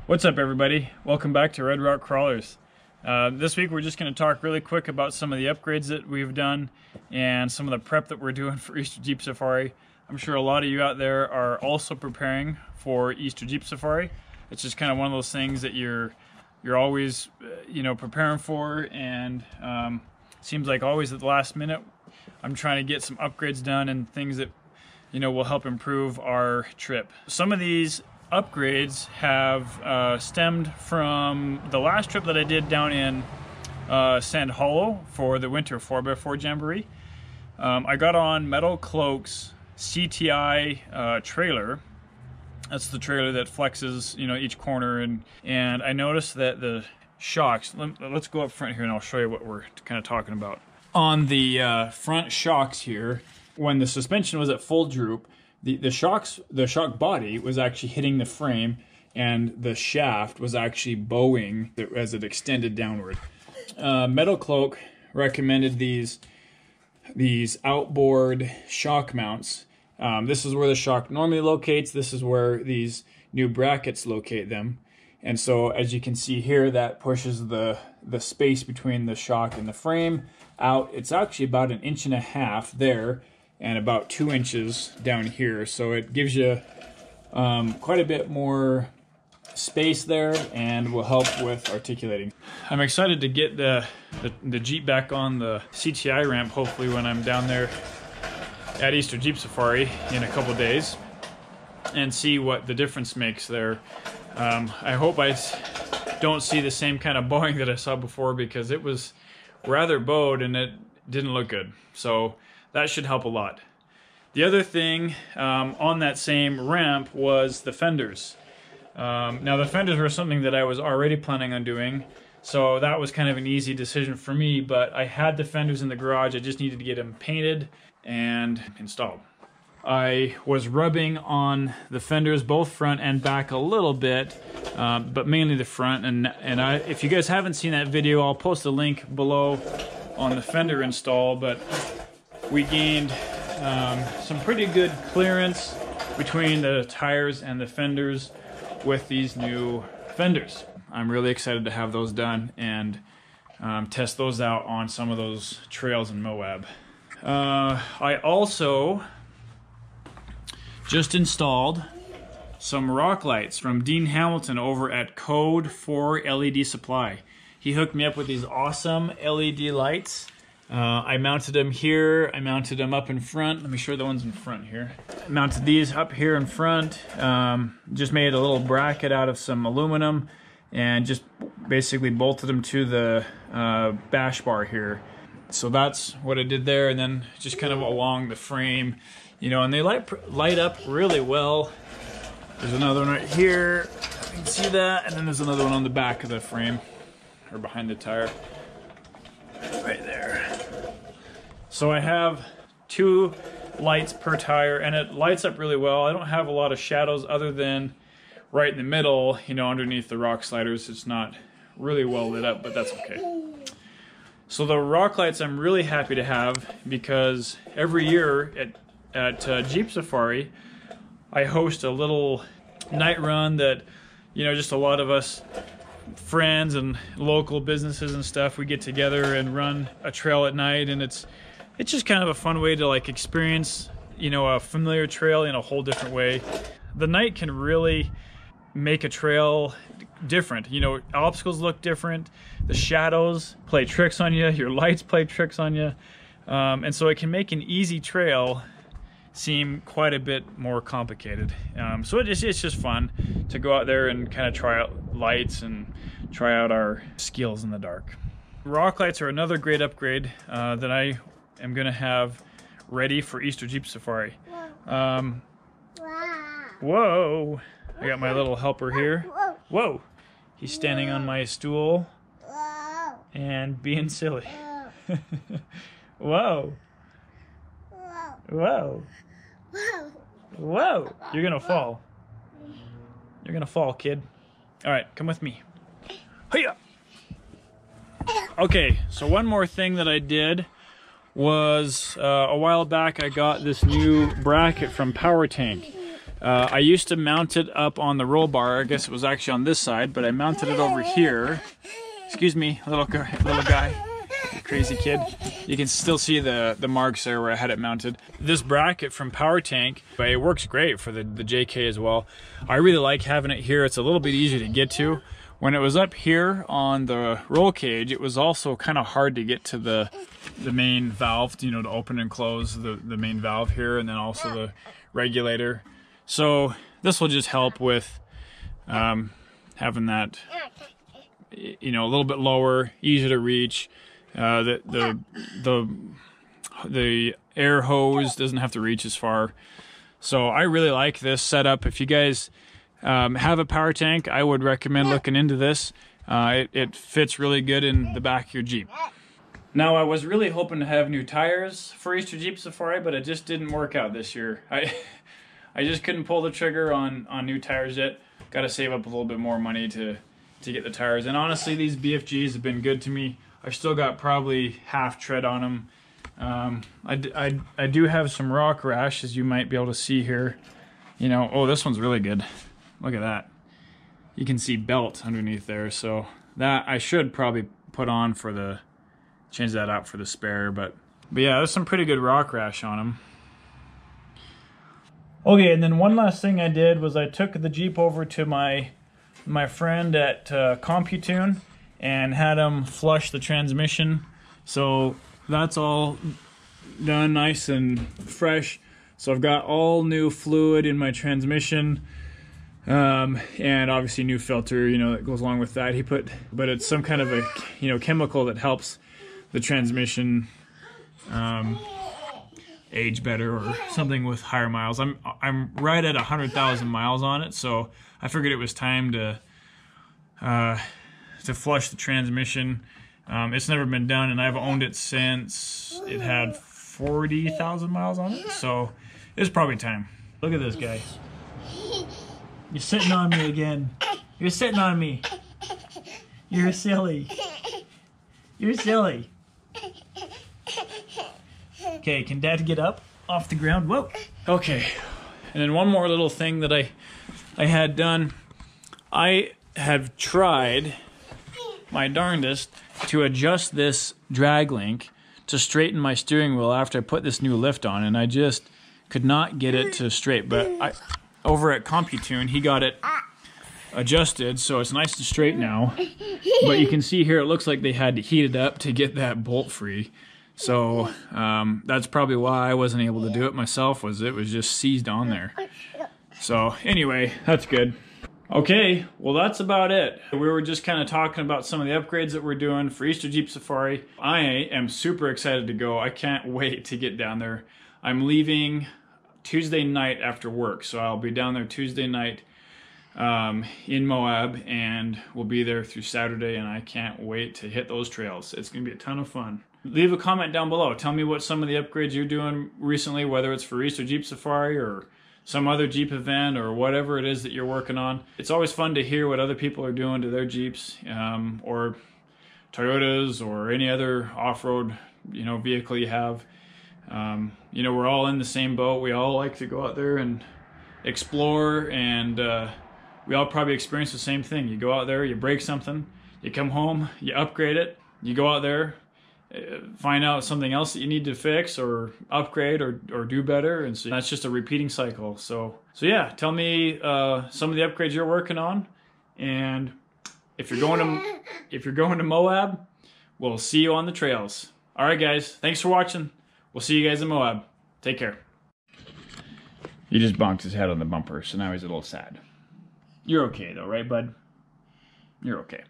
What's up, everybody? Welcome back to Red Rock Crawlers. This week we're just going to talk really quick about some of the upgrades that we've done and some of the prep that we're doing for Easter Jeep Safari. I'm sure a lot of you out there are also preparing for Easter Jeep Safari. It's just kind of one of those things that you're always preparing for, and seems like always at the last minute I'm trying to get some upgrades done and things that will help improve our trip. Some of these upgrades have stemmed from the last trip that I did down in Sand Hollow for the winter 4x4 Jamboree. I got on Metal Cloak's CTI trailer. That's the trailer that flexes each corner, and I noticed that the shocks, let's go up front here and I'll show you what we're kind of talking about. On the front shocks here, when the suspension was at full droop, the shock body was actually hitting the frame, and the shaft was actually bowing as it extended downward. Metal Cloak recommended these Outboard shock mounts. This is where the shock normally locates. This is where these new brackets locate them. And so, as you can see here, that pushes the space between the shock and the frame out. It's actually about 1.5 inches there, and about 2 inches down here, so it gives you quite a bit more space there and will help with articulating. I'm excited to get the Jeep back on the CTI ramp, hopefully when I'm down there at Easter Jeep Safari in a couple days, and see what the difference makes there. I hope I don't see the same kind of bowing that I saw before, because it was rather bowed and it didn't look good. So that should help a lot. The other thing on that same ramp was the fenders. Now the fenders were something that I was already planning on doing, so that was kind of an easy decision for me, but I had the fenders in the garage. I just needed to get them painted and installed. I was rubbing on the fenders, both front and back, a little bit, but mainly the front. And if you guys haven't seen that video, I'll post a link below on the fender install, but we gained some pretty good clearance between the tires and the fenders with these new fenders. I'm really excited to have those done and test those out on some of those trails in Moab. I also just installed some rock lights from Dean Hamilton over at Code 4 LED Supply. He hooked me up with these awesome LED lights. I mounted them here, I mounted them up in front. Let me show you the ones in front here. I mounted these up here in front, just made a little bracket out of some aluminum and just basically bolted them to the bash bar here. So that's what I did there, and then just kind of along the frame, and they light up really well. There's another one right here, you can see that, and then there's another one on the back of the frame, or behind the tire. Right there. So I have 2 lights per tire, and it lights up really well. I don't have a lot of shadows other than right in the middle, underneath the rock sliders. It's not really well lit up, but that's okay. So the rock lights I'm really happy to have, because every year at Jeep Safari, I host a little night run that, just a lot of us friends and local businesses and stuff, we get together and run a trail at night, and it's just kind of a fun way to experience a familiar trail in a whole different way. The night can really make a trail different. Obstacles look different, the shadows play tricks on you, your lights play tricks on you, and so it can make an easy trail seem quite a bit more complicated. So it's just fun to go out there and kind of try out lights and try out our skills in the dark. Rock lights are another great upgrade that I am going to have ready for Easter Jeep Safari. Whoa! I got my little helper here. Whoa! He's standing on my stool and being silly. Whoa! Whoa! Whoa! You're gonna fall. You're gonna fall, kid. All right, come with me. Hiya! Okay, so one more thing that I did was a while back I got this new bracket from Power Tank. I used to mount it up on the roll bar. I guess it was actually on this side, but I mounted it over here. Excuse me, little guy, you crazy kid. You can still see the marks there where I had it mounted. This bracket from Power Tank, it works great for the JK as well. I really like having it here. It's a little bit easier to get to. When it was up here on the roll cage, it was also kind of hard to get to the main valve, you know, to open and close the main valve here, and then also the regulator. So this will just help with having that, you know, a little bit lower, easier to reach. The air hose doesn't have to reach as far. So I really like this setup. If you guys have a power tank, I would recommend looking into this. It fits really good in the back of your Jeep. Now, I was really hoping to have new tires for Easter Jeep Safari, but it just didn't work out this year. I just couldn't pull the trigger on new tires yet. Got to save up a little bit more money to get the tires. And honestly, these BFGs have been good to me. I've still got probably half tread on them. I do have some rock rash, as you might be able to see here. You know, oh, this one's really good. Look at that. You can see belt underneath there, so that I should probably put on for the, change that out for the spare, but yeah, there's some pretty good rock rash on them. Okay, and then one last thing I did was I took the Jeep over to my friend at CompuTune and had him flush the transmission. So that's all done nice and fresh. So I've got all new fluid in my transmission. And obviously new filter, you know, that goes along with that. He put, but it's some kind of a, you know, chemical that helps the transmission age better, or something with higher miles. I'm right at 100,000 miles on it, so I figured it was time to flush the transmission. It's never been done, and I've owned it since it had 40,000 miles on it, so it's probably time. Look at this guy. You're sitting on me again. You're sitting on me. You're silly. You're silly. Okay, can Dad get up off the ground? Whoa. Okay. And then one more little thing that I had done. I have tried my darndest to adjust this drag link to straighten my steering wheel after I put this new lift on, and I just could not get it to straight. But over at CompuTune, he got it adjusted, so it's nice and straight now. But you can see here, it looks like they had to heat it up to get that bolt free. So that's probably why I wasn't able to do it myself, was it was just seized on there. So anyway, that's good. Okay, well that's about it. We were just kind of talking about some of the upgrades that we're doing for Easter Jeep Safari. I am super excited to go. I can't wait to get down there. I'm leaving Tuesday night after work, so I'll be down there Tuesday night in Moab, and we'll be there through Saturday, and I can't wait to hit those trails. It's gonna be a ton of fun. Leave a comment down below. Tell me what some of the upgrades you're doing recently, whether it's for Easter Jeep Safari or some other Jeep event or whatever it is that you're working on. It's always fun to hear what other people are doing to their Jeeps, or Toyotas, or any other off-road, you know, vehicle you have. You know, we're all in the same boat. We all like to go out there and explore, and we all probably experience the same thing. You go out there, you break something, you come home, you upgrade it, you go out there, find out something else that you need to fix or upgrade or do better, and so that's just a repeating cycle. So yeah, tell me some of the upgrades you're working on, and if you're going to Moab, we'll see you on the trails. All right, guys, thanks for watching. We'll see you guys in Moab. Take care. He just bonked his head on the bumper, so now he's a little sad. You're okay though, right, bud? You're okay.